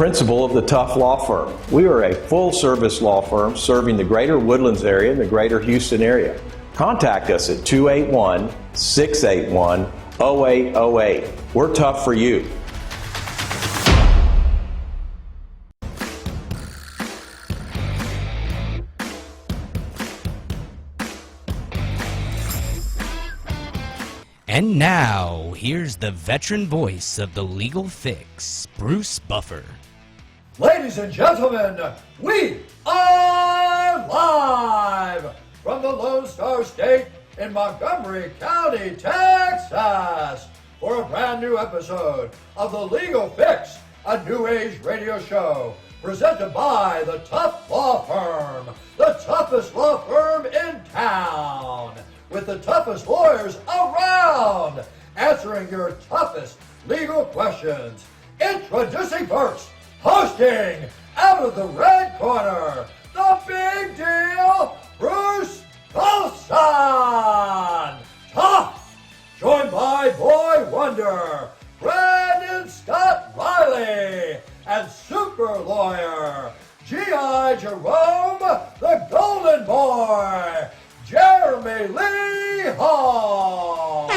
principal of the Tough Law Firm. We are a full-service law firm serving the greater Woodlands area and the greater Houston area. Contact us at 281-681-0808. We're tough for you. And now, here's the veteran voice of the legal fix, Bruce Buffer. Ladies and gentlemen, we are live from the Lone Star State in Montgomery County, Texas, for a brand new episode of the Legal Fix, a new age radio show presented by the Tough Law Firm, the toughest law firm in town, with the toughest lawyers around, answering your toughest legal questions. Introducing first, hosting out of the red corner, the big deal, Bruce Coulson. Tough, joined by Boy Wonder, Brandon Scott Riley, and super lawyer, GI Jerome, the Golden Boy, Jeremy Lee Hall.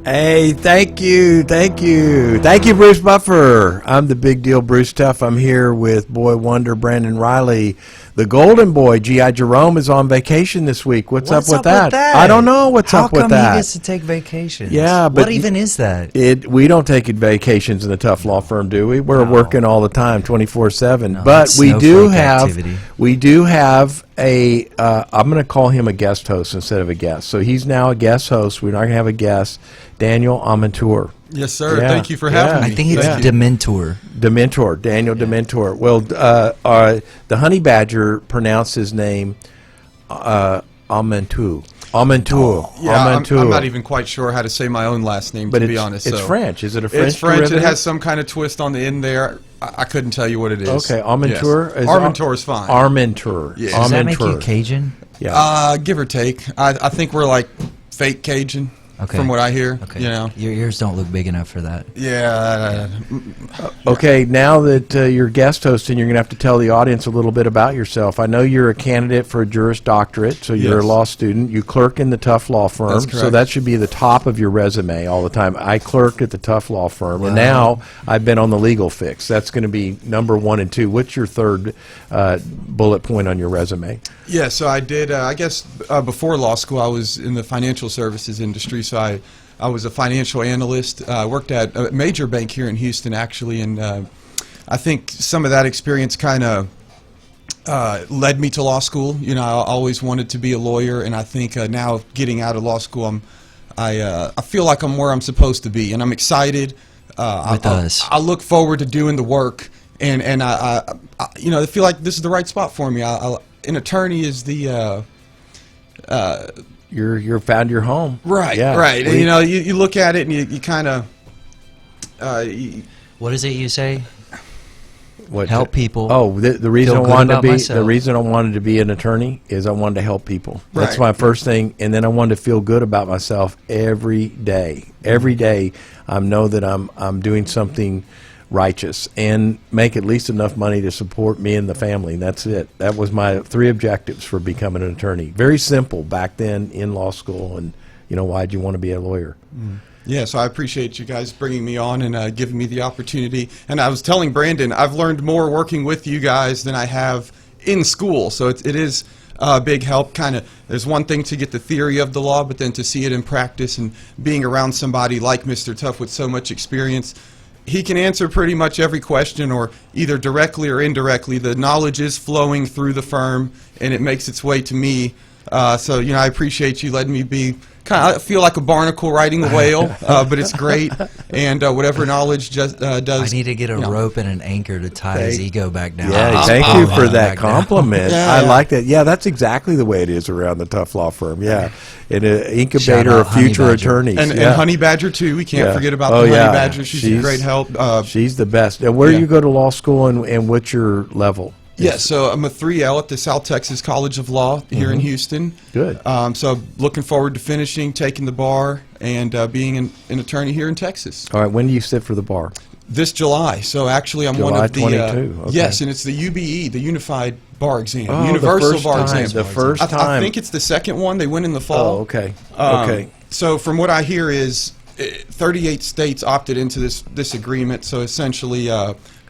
Hey, thank you, Bruce Buffer. I'm the big deal, Bruce Tough. I'm here with Boy Wonder, Brandon Riley. The Golden Boy, GI Jerome, is on vacation this week. What's up with that? I don't know what's up with that. How come he gets to take vacations? Yeah, but what even is that? We don't take vacations in the Tough Law Firm, do we? We're working all the time, 24/7. No, but we do activity. have a. I'm going to call him a guest host instead of a guest. So he's now a guest host. We're not going to have a guest. Daniel Amantour. Yes, sir. Yeah. Thank you for having me. I think it's Dementor. Dementor, Daniel Dementor. Well, the honey badger pronounced his name Amantour. Yeah, I'm not even quite sure how to say my own last name, to be honest. It's French. Is it a French It's French. derivative? It has some kind of twist on the end there. I couldn't tell you what it is. Okay, Amantour. Yes. Armentour is fine. Armentour. Yes. Does that make you Cajun? Yeah. Give or take. I think we're like fake Cajun. Okay. From what I hear, okay. You know, your ears don't look big enough for that. Yeah. Okay, now that you're guest hosting, you're going to have to tell the audience a little bit about yourself. I know you're a candidate for a Juris Doctorate, so you're a law student. You clerk in the Tough Law Firm, That's correct. So that should be the top of your resume all the time. I clerked at the Tough Law Firm, and now I've been on the Legal Fix. That's going to be number 1 and 2. What's your third bullet point on your resume? Yeah, so I did, I guess before law school, I was in the financial services industry, so I was a financial analyst. I worked at a major bank here in Houston, actually, and I think some of that experience kind of led me to law school. You know, I always wanted to be a lawyer, and I think now getting out of law school, I feel like I'm where I'm supposed to be, and I'm excited. I look forward to doing the work, and I you know, I feel like this is the right spot for me. An attorney is the You're found your home. right, Yeah. right. And, you know, you look at it and you kind of What is it you say? What, Help people. Oh, the reason I Feel good wanted to about be myself. the reason I wanted to be an attorney is I wanted to help people. That's Right. my first thing, and then I wanted to feel good about myself every day. Every day, I know that I'm doing something righteous and make at least enough money to support me and the family. That's it. That was my 3 objectives for becoming an attorney. Very simple back then in law school. And you know, why'd you want to be a lawyer? Yeah, so I appreciate you guys bringing me on and giving me the opportunity. And I was telling Brandon, I've learned more working with you guys than I have in school. So it is a big help. Kind of, there's one thing to get the theory of the law, but then to see it in practice and being around somebody like Mr. Tough with so much experience. He can answer pretty much every question, or either directly or indirectly. The knowledge is flowing through the firm, and it makes its way to me. So, you know, I appreciate you letting me be I feel like a barnacle riding the whale, but it's great. And whatever knowledge just does. I need to get a rope and an anchor to tie his ego back down. Yeah, thank you for that compliment. Yeah, I like that. Yeah, that's exactly the way it is around the Tough Law Firm. Yeah, and an Shout incubator out of future Honey Badger. attorneys. And Honey Badger, too. We can't forget about the Honey Badger. She's a great help. She's the best. And where do you go to law school, and what's your level? Yeah, so I'm a 3L at the South Texas College of Law here in Houston. Good. So looking forward to finishing, taking the bar, and being an attorney here in Texas. All right, when do you sit for the bar? This July. So actually, I'm one July of the 22, okay. yes, and it's the UBE, the Unified Bar Exam, Oh, Universal the first Bar time, Exam. the first I time. think it's the second one. They went in the fall. Oh, okay. Okay. So from what I hear is 38 states opted into this agreement. So essentially,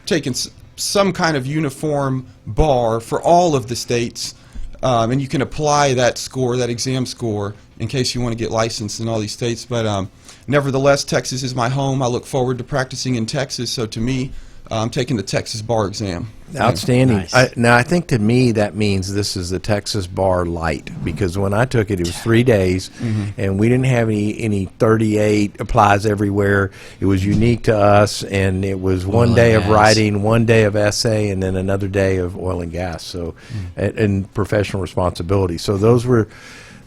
taking some kind of uniform bar for all of the states, and you can apply that score, that exam score, in case you want to get licensed in all these states. But nevertheless, Texas is my home. I look forward to practicing in Texas. So to me, I'm taking the Texas bar exam. Outstanding. Nice. Now, I think to me that means this is the Texas Bar Light, because when I took it, it was 3 days, and we didn't have any 38 applies everywhere. It was unique to us, and it was one Oil day and of gas. writing, one day of essay, and then another day of oil and gas. So, and professional responsibility. So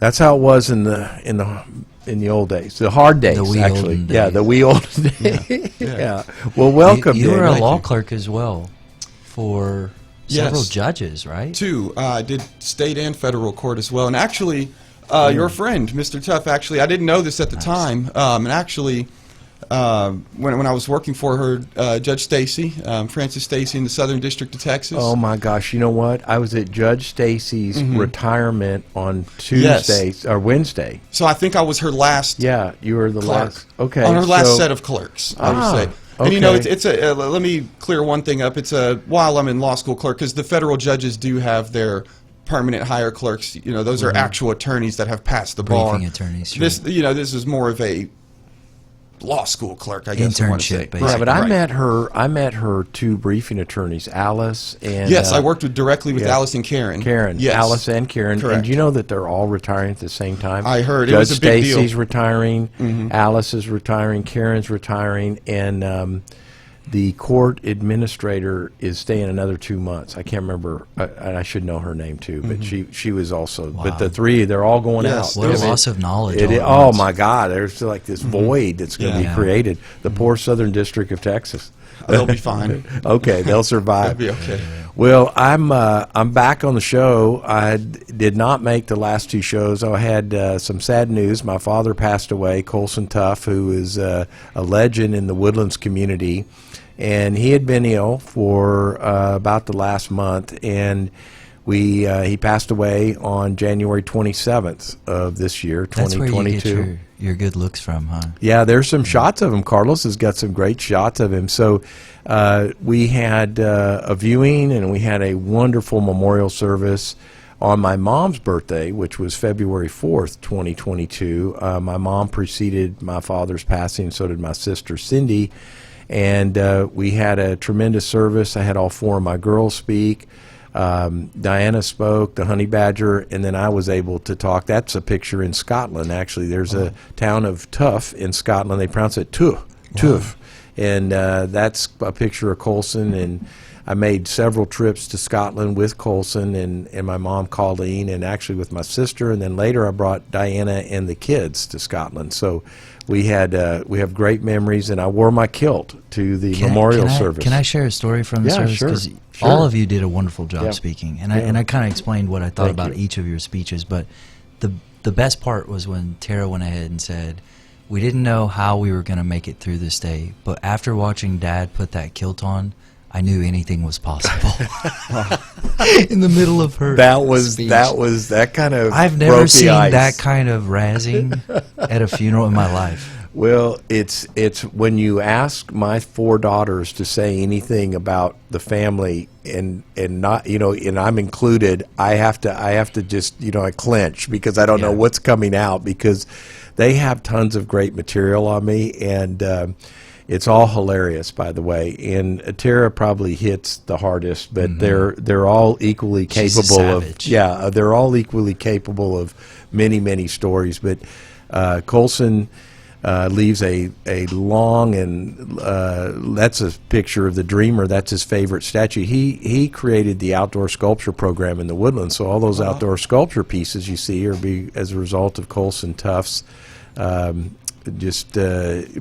that's how it was in the old days, the hard days, The wee actually. olden Yeah, days. the wee olden days. Yeah. Well, welcome. You were a Daniel. law clerk as well for several Yes. judges, right? Two. I did state and federal court as well. And actually, your friend, Mr. Tough, actually, I didn't know this at the time. And actually, when I was working for her, Judge Stacy, Francis Stacy in the Southern District of Texas. Oh my gosh! You know what? I was at Judge Stacy's retirement on Yes. Tuesday or Wednesday. So I think I was her last Yeah, you were the clerk. last. Okay, On her last so- set of clerks, I would Ah, say. And you know, okay. it's a. Let me clear one thing up. It's a while I'm in law school clerk, because the federal judges do have their permanent hire clerks. You know, those are actual attorneys that have passed the bar. Briefing attorneys, sure. This, you know, this is more of a law school clerk, I guess. I wanna say. Internship, basically. Yeah, but I right. met her two briefing attorneys, Alice and Yes, I worked directly with yeah. Alice and Karen. Karen, Yes. Alice and Karen. Correct. And you know that they're all retiring at the same time? I heard. It Judge was a big deal. Stacy's retiring, Alice is retiring, Karen's retiring, and the court administrator is staying another 2 months. I can't remember, and I should know her name too, but she was also, but the three, they're all going Yes, out. What a I mean, loss of knowledge. It, all at oh once. my God! There's like this void that's going to Yeah. be created. The poor Southern District of Texas. They'll be fine. Okay, they'll survive. They'll be okay. Well, I'm back on the show. I did not make the last two shows. I had some sad news. My father passed away, Coulson Tough, who is a legend in the Woodlands community, and he had been ill for about the last month, and he passed away on January 27th of this year, That's where you 2022. get your good looks from, huh? Yeah, there's some shots of him. Carlos has got some great shots of him. So we had a viewing, and we had a wonderful memorial service on my mom's birthday, which was February 4th, 2022. My mom preceded my father's passing, so did my sister Cindy. And we had a tremendous service. I had all four of my girls speak. Diana spoke, the honey badger, and then I was able to talk. That's a picture in Scotland, actually. There's a town of Tough in Scotland. They pronounce it Tuff. And that's a picture of Coulson. And I made several trips to Scotland with Coulson and my mom, Colleen, and actually with my sister. And then later I brought Diana and the kids to Scotland. So we have great memories, and I wore my kilt to the memorial service. Can I share a story from the Yeah, service? sure, 'Cause sure. all of you did a wonderful job Yeah. speaking, and I kind of explained what I thought Thank about you. each of your speeches. But the best part was when Tara went ahead and said, "We didn't know how we were going to make it through this day, but after watching Dad put that kilt on, I knew anything was possible." In the middle of her speech. that kind of I've broke never the seen ice. that kind of razzing at a funeral in my life. Well, it's when you ask my four daughters to say anything about the family and not, and I'm included, I have to just, I clench because I don't know Yeah. what's coming out, because they have tons of great material on me, and it's all hilarious, by the way. And Tara probably hits the hardest, but they're all equally She's a capable of savage. they're all equally capable of many stories. But Coulson leaves a long, and that's a picture of the Dreamer. That's his favorite statue. He created the outdoor sculpture program in the Woodlands, so all those outdoor sculpture pieces you see are as a result of Coulson Tough's just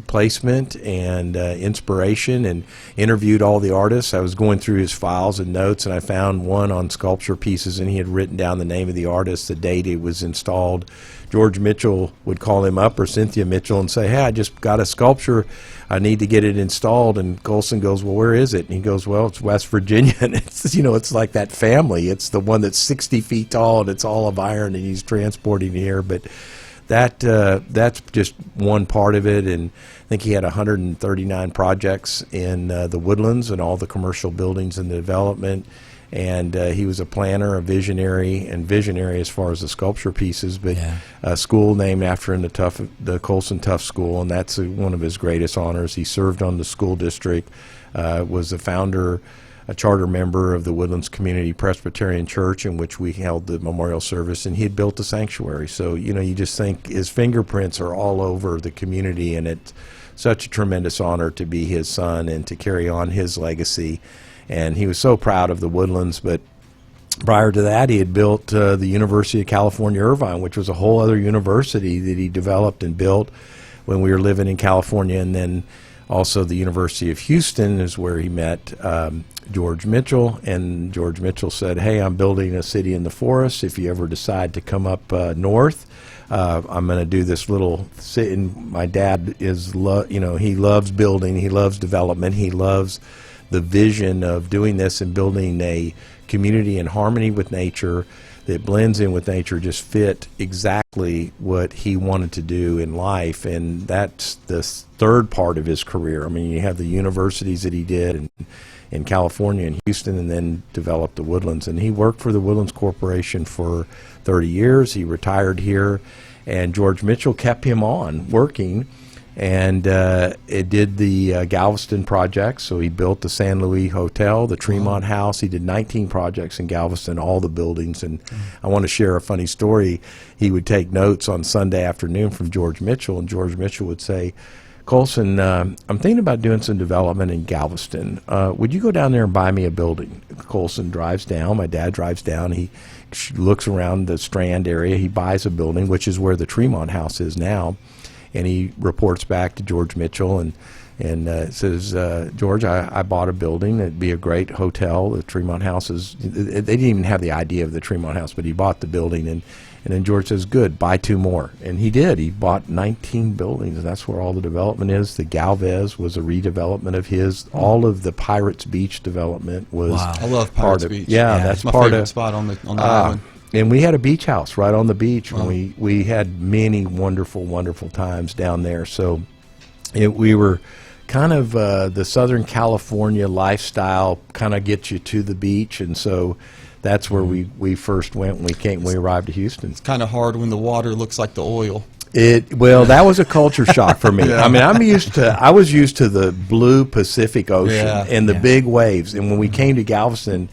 placement and inspiration, and interviewed all the artists. I was going through his files and notes, and I found one on sculpture pieces, and he had written down the name of the artist, the date it was installed. George Mitchell would call him up, or Cynthia Mitchell, and say, hey, I just got a sculpture. I need to get it installed. And Coulson goes, well, where is it? And he goes, well, it's West Virginia. And it's, you know, it's like that family. It's the one that's 60 feet tall, and it's all of iron, and he's transporting here. But that's just one part of it. And I think he had 139 projects in the Woodlands and all the commercial buildings in the development. And he was a planner, a visionary as far as the sculpture pieces. But a school named after him, the Coulson Tough School, and that's one of his greatest honors. He served on the school district, was a founder, a charter member of the Woodlands Community Presbyterian Church, in which we held the memorial service, and he had built a sanctuary. So, you know, you just think his fingerprints are all over the community, and it's such a tremendous honor to be his son and to carry on his legacy. And he was so proud of the Woodlands. But prior to that, he had built the University of California, Irvine, which was a whole other university that he developed and built when we were living in California. And then also the University of Houston is where he met George Mitchell. And George Mitchell said, hey, I'm building a city in the forest. If you ever decide to come up north, I'm going to do this little city. And my dad is, he loves building. He loves development. He loves the vision of doing this and building a community in harmony with nature that blends in with nature, just fit exactly what he wanted to do in life. And that's the third part of his career. I mean, you have the universities that he did in California and Houston, and then developed the Woodlands. And he worked for the Woodlands Corporation for 30 years. He retired here, and George Mitchell kept him on working. And it did the Galveston projects. So he built the San Luis Hotel, the Tremont House. He did 19 projects in Galveston, all the buildings. And I want to share a funny story. He would take notes on Sunday afternoon from George Mitchell, and George Mitchell would say, Coulson, I'm thinking about doing some development in Galveston. Would you go down there and buy me a building? Coulson drives down. My dad drives down. He looks around the Strand area. He buys a building, which is where the Tremont House is now. And he reports back to George Mitchell and says, George, I bought a building. It'd be a great hotel. The Tremont House they didn't even have the idea of the Tremont House, but he bought the building. And then George says, good, buy 2 more. And he did. He bought 19 buildings, and that's where all the development is. The Galvez was a redevelopment of his. All of the Pirates Beach development was I love Pirates Beach. Yeah, that's my part favorite of spot on the island. And we had a beach house right on the beach. And we had many wonderful, wonderful times down there. So we were kind of the Southern California lifestyle kind of gets you to the beach. And so that's where we first went when we arrived to Houston. It's kind of hard when the water looks like the oil. That was a culture shock for me. I mean, I was used to the blue Pacific Ocean and the big waves. And when we came to Galveston,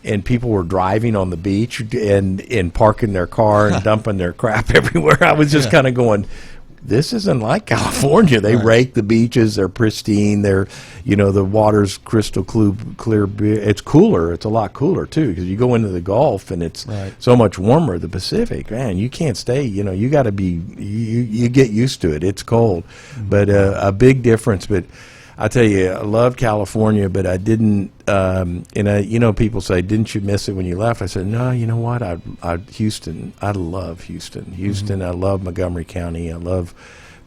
and people were driving on the beach and parking their car and dumping their crap everywhere, I was just kind of going, this isn't like California. They rake the beaches. They're pristine. They're, the water's crystal clear. It's cooler. It's a lot cooler, too, because you go into the Gulf and it's so much warmer. The Pacific, man, you can't stay. You got to be, you get used to it. It's cold. But a big difference. But I tell you, I love California, but I didn't. People say, "Didn't you miss it when you left?" I said, "No, you know what? Houston. I love Houston. Houston. I love Montgomery County. I love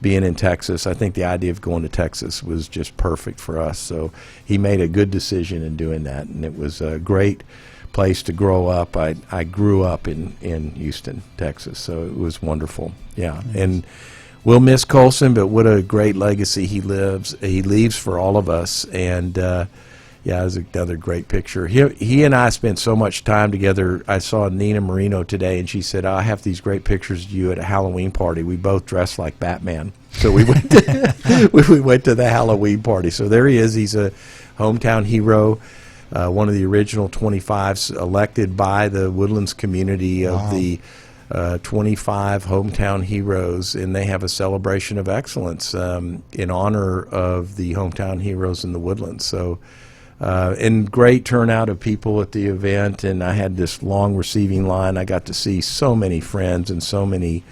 being in Texas. I think the idea of going to Texas was just perfect for us. So he made a good decision in doing that, and it was a great place to grow up. I grew up in Houston, Texas, so it was wonderful. Yeah, and we'll miss Coulson, but what a great legacy he leaves for all of us. And it was another great picture. He and I spent so much time together. I saw Nina Marino today, and she said, I have these great pictures of you at a Halloween party. We both dressed like Batman. So we went to, we went to the Halloween party. So there he is. He's a hometown hero, one of the original 25s elected by the Woodlands community of the 25 hometown heroes, and they have a celebration of excellence in honor of the hometown heroes in the Woodlands. So, and great turnout of people at the event, and I had this long receiving line. I got to see so many friends and so many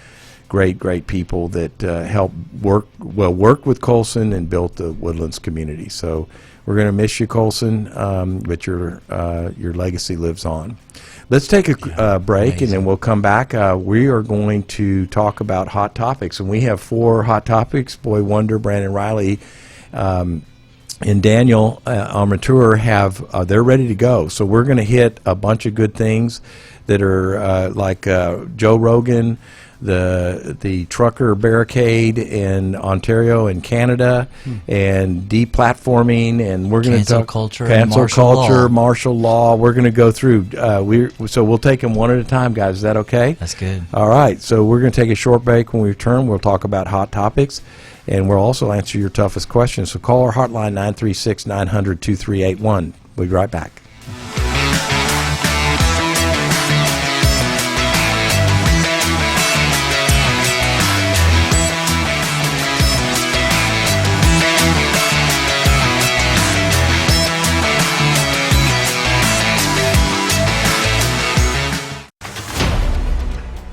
great people that worked with Coulson and built the Woodlands community. So we're going to miss you, Coulson, but your legacy lives on. Let's take a break, and then we'll come back. We are going to talk about hot topics, and we have 4 hot topics. Boy Wonder, Brandon Riley, and Daniel Armature they're ready to go. So we're going to hit a bunch of good things that are like Joe Rogan, the trucker barricade in Ontario and Canada, and deplatforming, and we're going to talk cancel culture, martial law. We're going to go through. So we'll take them one at a time, guys. Is that okay? That's good. All right. So we're going to take a short break. When we return, we'll talk about hot topics, and we'll also answer your toughest questions. So call our hotline 936-900-2381. We'll be right back.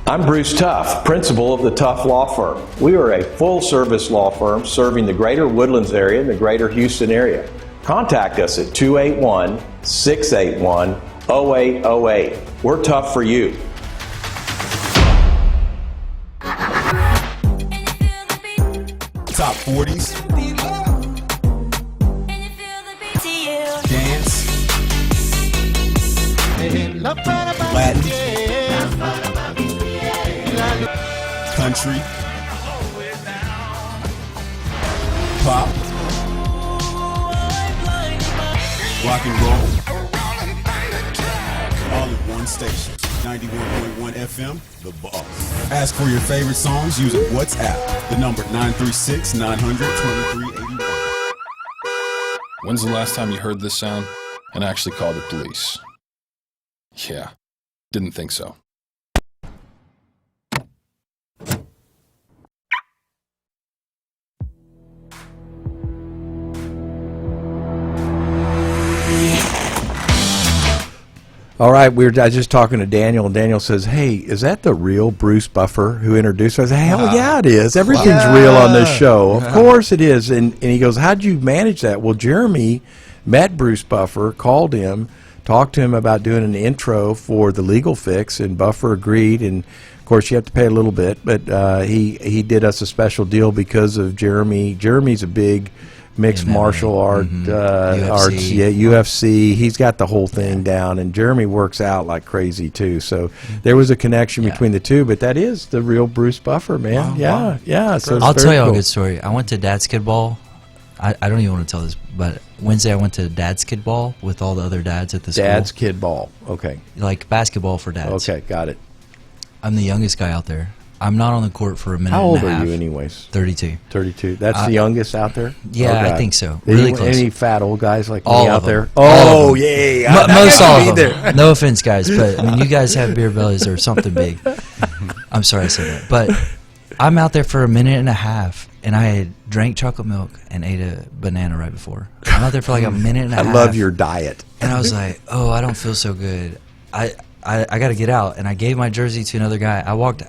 I'm Bruce Tough, principal of the Tough Law Firm. We are a full-service law firm serving the greater Woodlands area and the greater Houston area. Contact us at 281-681-0808. We're tough for you. Top 40s. Dance. Latin. Country. Pop. Rock and roll. All in one station. 91.1 FM, The Boss. Ask for your favorite songs using WhatsApp. The number 936-900-2381. When's the last time you heard this sound and actually called the police? Yeah, didn't think so. All right, I was just talking to Daniel, and Daniel says, "Hey, is that the real Bruce Buffer who introduced us?" I said, "Hell yeah, it is. Everything's real on this show. Of course it is." And he goes, "How'd you manage that?" Well, Jeremy met Bruce Buffer, called him, talked to him about doing an intro for the Legal Fix, and Buffer agreed. And of course, you have to pay a little bit, but he did us a special deal because of Jeremy. Jeremy's a big mixed martial art, arts, UFC. He's got the whole thing down, and Jeremy works out like crazy too. So there was a connection between the two. But that is the real Bruce Buffer, man. Wow. Yeah. So I'll tell you a good story. I went to Dad's Kid Ball. I don't even want to tell this, but Wednesday I went to Dad's Kid Ball with all the other dads at the school. Dad's Kid Ball. Okay. Like basketball for dads. Okay, got it. I'm the youngest guy out there. I'm not on the court for a minute How old and a half. are you anyways? 32. 32. That's the youngest out there? Yeah, I think so. Really close. Any fat old guys like all me out there? Oh, yay. Most all of them. No offense, guys, but I mean, you guys have beer bellies or something big. I'm sorry I said that. But I'm out there for a minute and a half, and I had drank chocolate milk and ate a banana right before. I'm out there for like a minute and a half. I love your diet. And I was like, oh, I don't feel so good. I got to get out. And I gave my jersey to another guy. I walked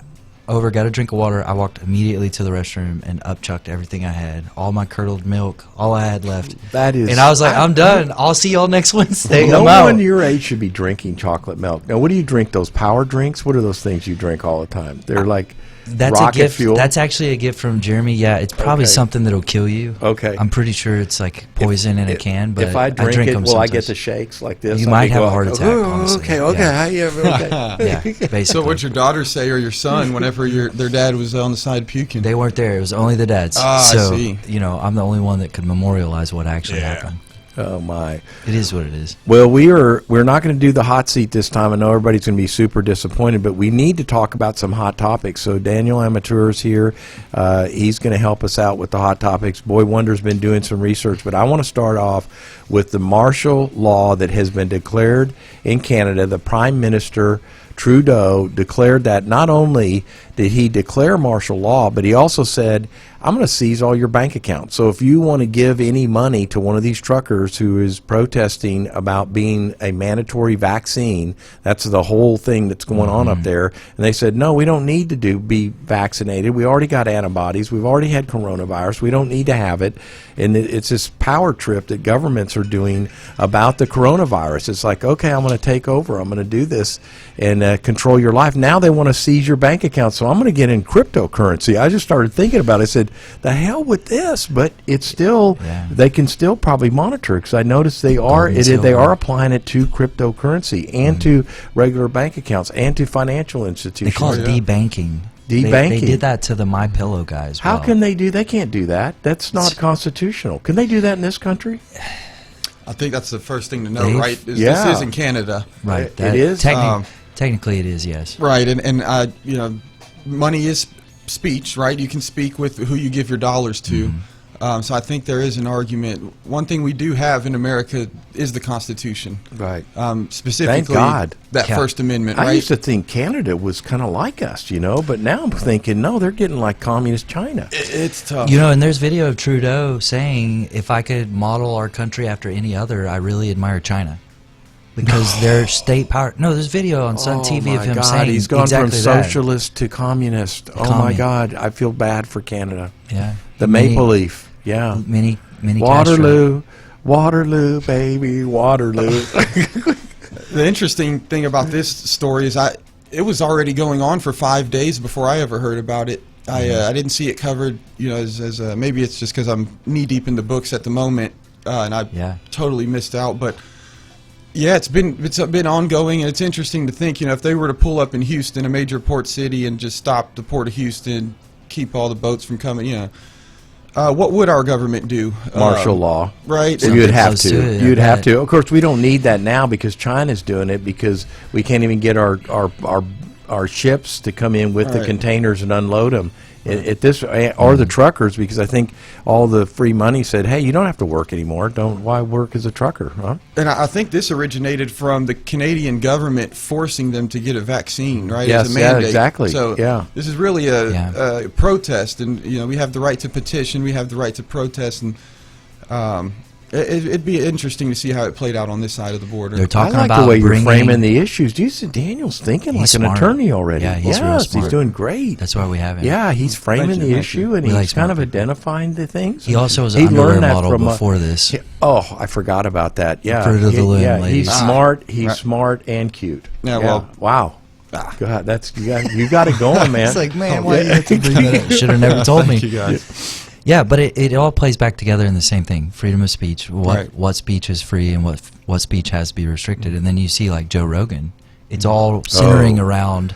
over, got a drink of water. I walked immediately to the restroom and upchucked everything I had, all my curdled milk, all I had left. That is, and I was like, I'm done. I'll see y'all next Wednesday. No one your age should be drinking chocolate milk. Now, what do you drink? Those power drinks? What are those things you drink all the time? They're like that's rocket a gift. fuel. That's actually a gift from Jeremy. Yeah, it's probably something that'll kill you. Okay, I'm pretty sure it's like poison in a can. But if I drink it, them will I get the shakes like this? You might have a heart attack. Honestly. Okay. Yeah, basically. So what'd your daughter say, or your son, whenever their dad was on the side puking? They weren't there. It was only the dads. I so, see. You know, I'm the only one that could memorialize what actually happened. Oh my! It is what it is. Well, we're not going to do the hot seat this time. I know everybody's going to be super disappointed, but we need to talk about some hot topics. So Daniel Amateur's here. He's going to help us out with the hot topics. Boy Wonder's been doing some research, but I want to start off with the martial law that has been declared in Canada. The Prime Minister Trudeau declared that not only did he declare martial law, but he also said, I'm going to seize all your bank accounts. So if you want to give any money to one of these truckers who is protesting about being a mandatory vaccine, that's the whole thing that's going on up there. And they said, no, we don't need to be vaccinated. We already got antibodies. We've already had coronavirus. We don't need to have it. And it's this power trip that governments are doing about the coronavirus. It's like, okay, I'm going to take over. I'm going to do this and control your life. Now they want to seize your bank account. So I'm going to get in cryptocurrency. I just started thinking about it. I said, the hell with this, but it's still, they can still probably monitor it, because I noticed they are applying it to cryptocurrency and to regular bank accounts and to financial institutions. They call it debanking. Debanking. They did that to the MyPillow guys. How can they do? They can't do that. That's not constitutional. Can they do that in this country? I think that's the first thing to know, right? This is in Canada, right? It is. Technically, it is, yes. Right, and you know, money is speech, right? You can speak with who you give your dollars to. So I think there is an argument. One thing we do have in America is the Constitution. Right. Specifically, Thank God. that First Amendment, right? I used to think Canada was kind of like us, but now I'm thinking, no, they're getting like communist China. It's tough. And there's video of Trudeau saying, if I could model our country after any other, I really admire China. Because their state power. No, there's video on Sun TV of him saying he's gone exactly from socialist to communist. Oh my God, I feel bad for Canada. Yeah, the maple leaf. Yeah, many Waterloo, Waterloo, baby, Waterloo. The interesting thing about this story is it was already going on for 5 days before I ever heard about it. I didn't see it covered. As maybe it's just because I'm knee deep in the books at the moment, and I totally missed out, but. Yeah, it's been ongoing, and it's interesting to think, if they were to pull up in Houston, a major port city, and just stop the port of Houston, keep all the boats from coming, what would our government do? Martial law. Right. You'd have to. You'd have to. Of course, we don't need that now because China's doing it, because we can't even get our ships to come in with the containers and unload them. At this, or the truckers, because I think all the free money said, "Hey, you don't have to work anymore. Why work as a trucker?" Huh? And I think this originated from the Canadian government forcing them to get a vaccine, right? Yes, as a mandate. yeah, exactly. So this is really a protest, and we have the right to petition, we have the right to protest, and it'd be interesting to see how it played out on this side of the border. They're talking I like about the way you're framing the issues. Do you see Daniel's thinking like an attorney already? Yeah, he's real smart. He's doing great. That's why we have him. Yeah, he's framing the issue, and he's kind of identifying the things. He also was an underwear model before this. I forgot about that. Yeah, he's smart. He's smart and cute. Yeah, well, wow. God, you got it going, man. It's like, man, why did you bring that up? Should have never told me. Thank you guys. Yeah, but it all plays back together in the same thing: freedom of speech. What speech is free and what speech has to be restricted. And then you see like Joe Rogan. It's all centering around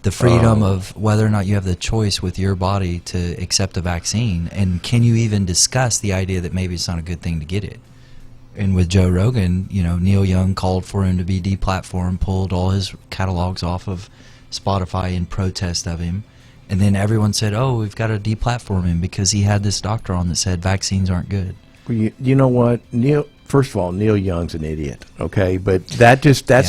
the freedom of whether or not you have the choice with your body to accept a vaccine, and can you even discuss the idea that maybe it's not a good thing to get it. And with Joe Rogan, Neil Young called for him to be deplatformed, pulled all his catalogs off of Spotify in protest of him. And then everyone said, "Oh, we've got to deplatform him because he had this doctor on that said vaccines aren't good." Well, you know what, Neil? First of all, Neil Young's an idiot. Okay, but that's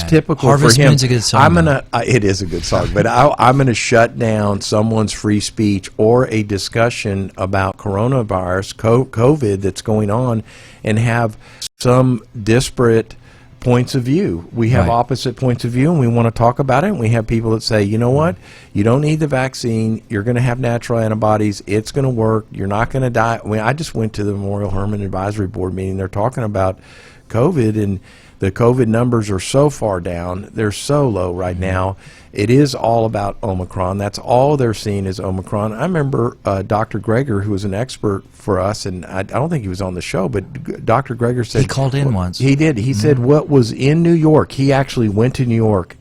typical Harvest for him. Moon's a good song. It is a good song, but I'm gonna shut down someone's free speech or a discussion about coronavirus, COVID that's going on, and have some disparate points of view. We have opposite points of view, and we want to talk about it, and we have people that say, you know what, you don't need the vaccine, you're going to have natural antibodies, it's going to work, you're not going to die. I just went to the Memorial Hermann Advisory Board meeting. They're talking about COVID, and the COVID numbers are so far down, they're so low right now. It is all about Omicron. That's all they're seeing is Omicron. I remember Dr. Greger, who was an expert for us, and I don't think he was on the show, but Dr. Greger said... He called in once. He did. He said what was in New York, he actually went to New York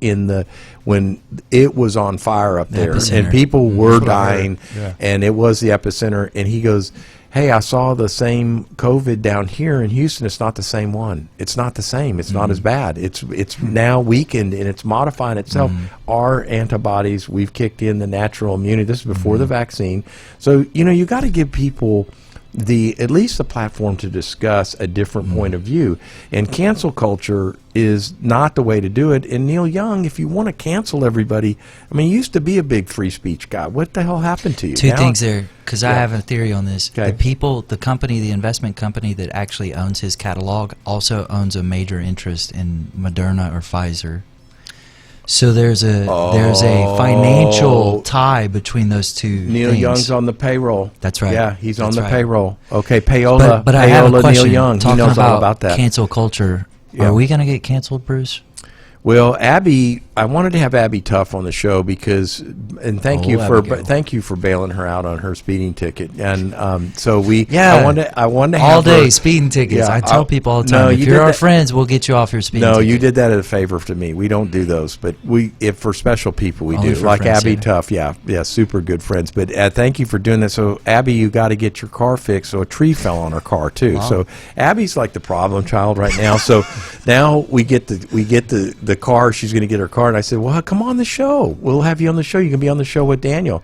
when it was on fire up there, and people were dying, and it was the epicenter, and he goes... Hey, I saw the same COVID down here in Houston. It's not the same one. It's not the same. It's not as bad. It's now weakened, and it's modifying itself. Our antibodies, we've kicked in the natural immunity. This is before the vaccine. So, you got to give people at least the platform to discuss a different point of view. And cancel culture is not the way to do it. And Neil Young, if you want to cancel everybody, I mean, you used to be a big free speech guy. What the hell happened to you? Two things there, because I have a theory on this. Okay. The company, the investment company that actually owns his catalog also owns a major interest in Moderna or Pfizer. So there's a financial tie between those two Neil things. Young's on the payroll. That's right. Yeah, he's on That's the right. payroll. Okay, payola. But I have a Payola question. Neil Young. He Talking knows all about that. cancel culture. Yeah. Are we going to get canceled, Bruce? Well, Abby, I wanted to have Abby Tough on the show because, and thank you for bailing her out on her speeding ticket. And so I wanted to have all day her, speeding tickets. Yeah, I tell people all the no, time, if you you're did our that- friends, we'll get you off your speeding No, ticket. you did that as a favor to me. We don't do those, but if for special people we Only do, for like friends, Abby yeah. Tough. Yeah, super good friends. But thank you for doing that. So Abby, you got to get your car fixed. So a tree fell on her car too. Wow. So Abby's like the problem child right now. So now we get the car. She's going to get her car, and I said, well, come on the show. We'll have you on the show. You can be on the show with Daniel.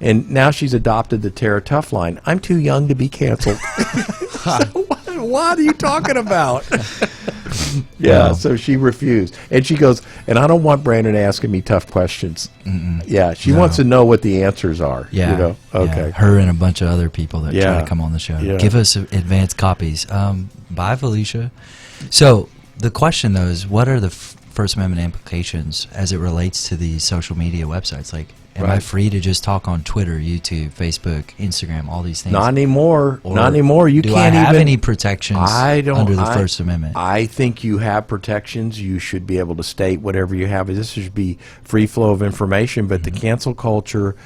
And now she's adopted the Tara Tough line. I'm too young to be canceled. So what are you talking about? Yeah, so she refused. And she goes, and I don't want Brandon asking me tough questions. Yeah, she wants to know what the answers are. Yeah. You know? Okay. Yeah. Her and a bunch of other people that try Yeah. to come on the show. Yeah. Give us advanced copies. Bye, Felicia. So the question, though, is what are the First Amendment implications as it relates to these social media websites? Like, am I Right. free to just talk on Twitter, YouTube, Facebook, Instagram, all these things? Not anymore. Or Not anymore. You do can't I have even any protections under the First Amendment? I think you have protections. You should be able to state whatever you have. This should be free flow of information, but the cancel culture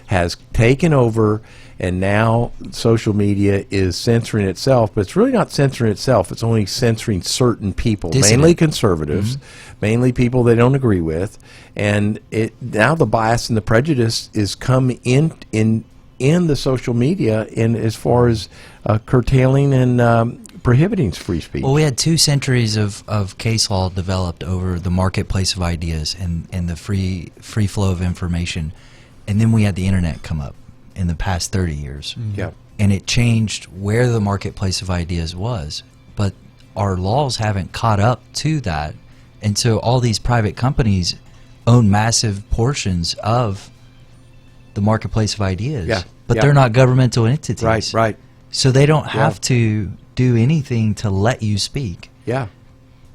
has taken over, and now social media is censoring itself, but it's really not censoring itself. It's only censoring certain people, Dissident. mainly conservatives, mainly people they don't agree with, and now the bias and the prejudice is come in the social media in as far as curtailing and prohibiting free speech. Well, we had 2 centuries of case law developed over the marketplace of ideas and the free flow of information. And then we had the internet come up in the past 30 years. Yeah. And it changed where the marketplace of ideas was. But our laws haven't caught up to that. And so all these private companies own massive portions of the marketplace of ideas. Yeah. But Yeah. they're not governmental entities. Right, right. So they don't have to do anything to let you speak. Yeah.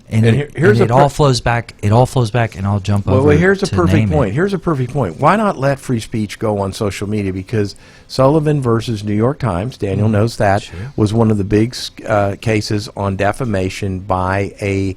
And, And here's it all flows back. It all flows back, and I'll jump over. Well, here's a to perfect name point. it. Here's a perfect point. Why not let free speech go on social media? Because Sullivan versus New York Times, Daniel knows that, was one of the big cases on defamation by a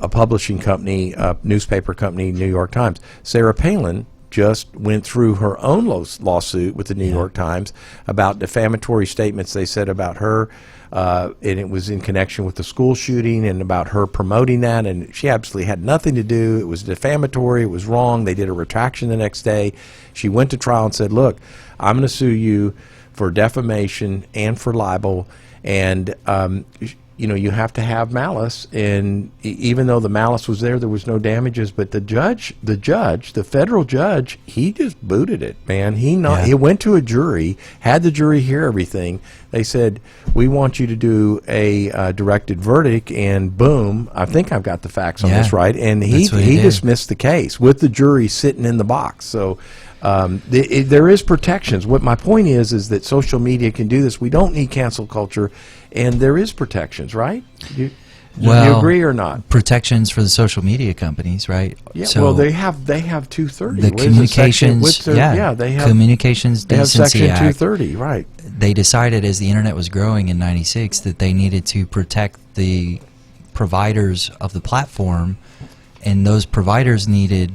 publishing company, a newspaper company, New York Times. Sarah Palin just went through her own lawsuit with the New York Times about defamatory statements they said about her. And it was in connection with the school shooting and about her promoting that, and she absolutely had nothing to do. It was defamatory. It was wrong. They did a retraction the next day. She went to trial and said, look, I'm going to sue you for defamation and for libel, and you have to have malice, and even though the malice was there was no damages, but the federal judge, he just booted it, man. He went to a jury, had the jury hear everything. They said, we want you to do a directed verdict, and boom, I think I've got the facts on this right, and he dismissed the case with the jury sitting in the box. So there is protections. What my point is that social media can do this. We don't need cancel culture, and there is protections, right? Do you agree or not? Protections for the social media companies, right? Yeah. So well, they have 230. the communications, they have Communications they have Decency Section Act. 230, right? They decided as the internet was growing in '96 that they needed to protect the providers of the platform, and those providers needed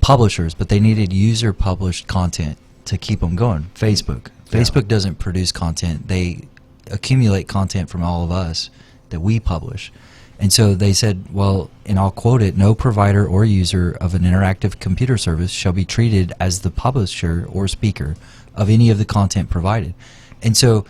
publishers, but they needed user-published content to keep them going. Facebook doesn't produce content. They accumulate content from all of us that we publish. And so they said, well, and I'll quote it, no provider or user of an interactive computer service shall be treated as the publisher or speaker of any of the content provided. And so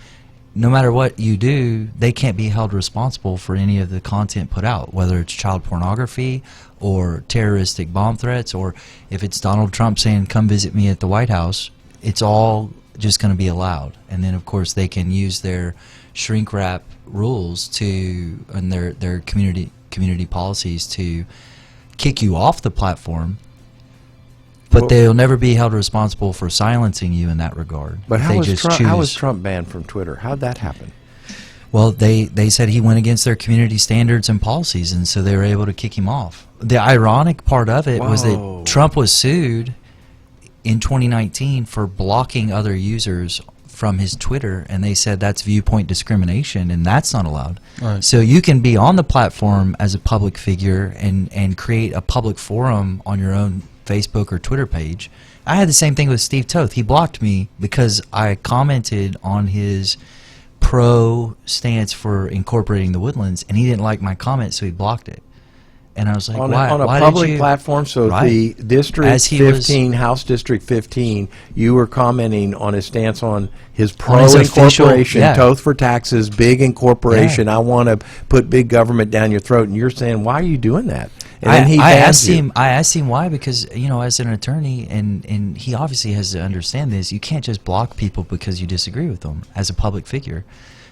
no matter what you do, they can't be held responsible for any of the content put out, whether it's child pornography or terroristic bomb threats, or if it's Donald Trump saying, come visit me at the White House. It's all just going to be allowed. And then, of course, they can use their shrink wrap rules to, and their community policies to kick you off the platform. But they'll never be held responsible for silencing you in that regard. But how was Trump banned from Twitter? How'd that happen? Well, they said he went against their community standards and policies, and so they were able to kick him off. The ironic part of it was that Trump was sued in 2019 for blocking other users from his Twitter, and they said that's viewpoint discrimination, and that's not allowed. Right. So you can be on the platform as a public figure and create a public forum on your own Facebook or Twitter page. I had the same thing with Steve Toth. He blocked me because I commented on his pro stance for incorporating the Woodlands, and he didn't like my comment, so he blocked it. And I was like, on why? On a why public did you? platform, so Right. the District As he 15, House District 15, you were commenting on his stance on his his official- pro-incorporation, yeah. Toth for taxes, big incorporation, I want to put big government down your throat, and you're saying, why are you doing that? And then he I bans you. asked him why, because, as an attorney, and he obviously has to understand this, you can't just block people because you disagree with them as a public figure.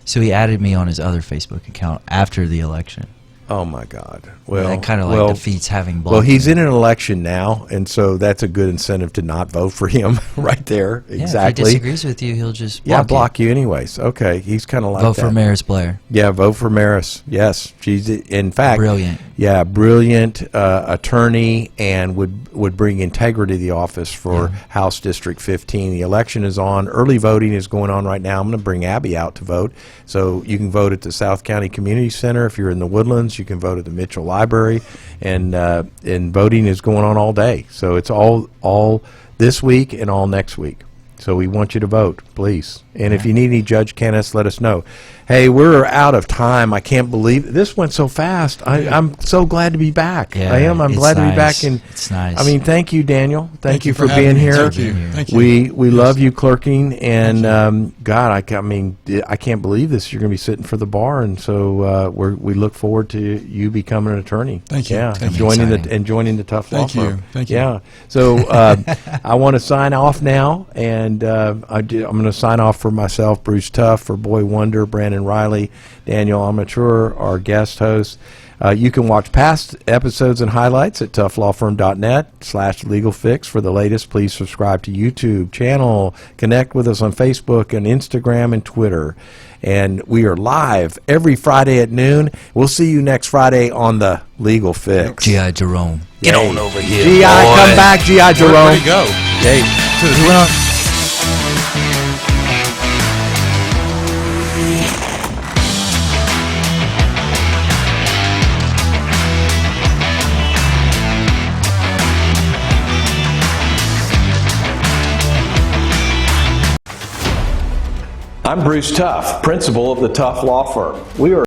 So he added me on his other Facebook account after the election. Oh my God! Well, that kind of defeats having blocked. Well, he's him. in an election now, and so that's a good incentive to not vote for him, right there. Yeah, exactly. if he disagrees with you, he'll just block you anyways. Okay, he's kind of like vote that. for Maris Blair. Yeah, vote for Maris. Yes, she's in fact Brilliant. Yeah, brilliant attorney, and would bring integrity to the office for House District 15. The election is on. Early voting is going on right now. I'm going to bring Abby out to vote, so you can vote at the South County Community Center if you're in the Woodlands. You can vote at the Mitchell Library, and voting is going on all day. So it's all this week and all next week. So we want you to vote, please. And if you need any judge candidates, let us know. Hey, we're out of time. I can't believe this went so fast. I'm so glad to be back. Yeah, I am. I'm it's glad to be nice. back. And It's nice. I mean, thank you, Daniel. Thank you for having being me. here. Thank you. Thank you. We love you clerking, and God, I mean, I can't believe this. You're going to be sitting for the bar, and so we look forward to you becoming an attorney. Thank you. Yeah, Thank and you. joining the Tough Law Thank you. Firm. Thank you. Yeah. So I want to sign off now, and I'm going to sign off for myself, Bruce Tough, for Boy Wonder, Brandon Riley, Daniel Amateur, our guest host. You can watch past episodes and highlights at ToughLawFirm.net/legalfix. For the latest, please subscribe to YouTube channel. Connect with us on Facebook and Instagram and Twitter. And we are live every Friday at noon. We'll see you next Friday on the Legal Fix. GI Jerome. Get on over here, GI, boy. come back, GI Jerome. Where'd he go? Hey. He went on. I'm Bruce Tough, principal of the Tough Law Firm. We are